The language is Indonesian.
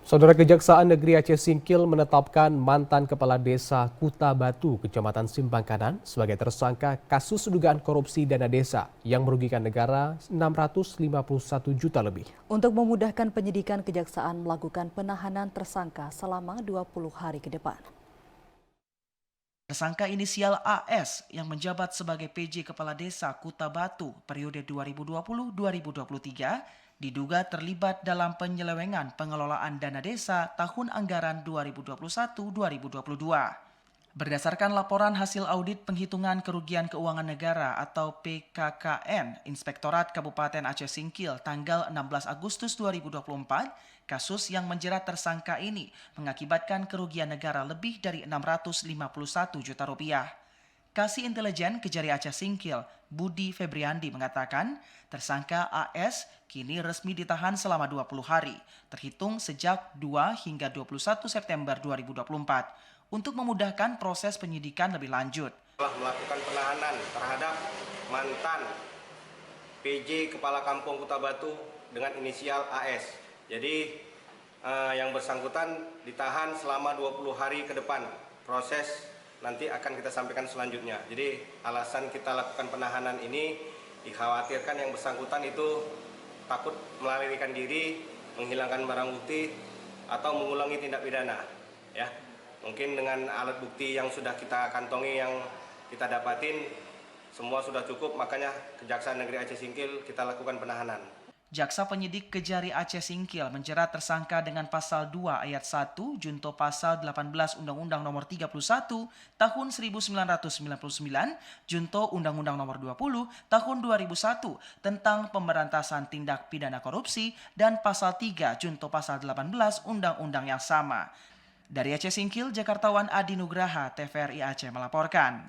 Saudara Kejaksaan Negeri Aceh Singkil menetapkan mantan Kepala Desa Kuta Batu, Kecamatan Simpang Kanan sebagai tersangka kasus dugaan korupsi dana desa yang merugikan negara 651 juta lebih. Untuk memudahkan penyidikan, Kejaksaan melakukan penahanan tersangka selama 20 hari ke depan. Tersangka inisial AS yang menjabat sebagai PJ Kepala Desa Kuta Batu periode 2020-2023 diduga terlibat dalam penyelewengan pengelolaan dana desa tahun anggaran 2021-2022. Berdasarkan laporan hasil audit penghitungan kerugian keuangan negara atau PKKN Inspektorat Kabupaten Aceh Singkil tanggal 16 Agustus 2024, kasus yang menjerat tersangka ini mengakibatkan kerugian negara lebih dari 651 juta rupiah. Kasih Intelijen Kejari Aceh Singkil, Budi Febriandi mengatakan, tersangka AS kini resmi ditahan selama 20 hari, terhitung sejak 2 hingga 21 September 2024, untuk memudahkan proses penyidikan lebih lanjut. Telah melakukan penahanan terhadap mantan PJ Kepala Kampung Kuta Batu dengan inisial AS. Jadi yang bersangkutan ditahan selama 20 hari ke depan. Proses nanti akan kita sampaikan selanjutnya. Jadi alasan kita lakukan penahanan ini dikhawatirkan yang bersangkutan itu takut melarikan diri, menghilangkan barang bukti atau mengulangi tindak pidana. Ya, mungkin dengan alat bukti yang sudah kita kantongi, yang kita dapatin, semua sudah cukup, makanya Kejaksaan Negeri Aceh Singkil kita lakukan penahanan. Jaksa Penyidik Kejari Aceh Singkil menjerat tersangka dengan pasal 2 ayat 1 junto pasal 18 Undang-Undang Nomor 31 Tahun 1999 junto Undang-Undang Nomor 20 Tahun 2001 tentang pemberantasan tindak pidana korupsi dan pasal 3 junto pasal 18 Undang-Undang yang sama. Dari Aceh Singkil, Jakartawan Adi Nugraha, TVRI Aceh melaporkan.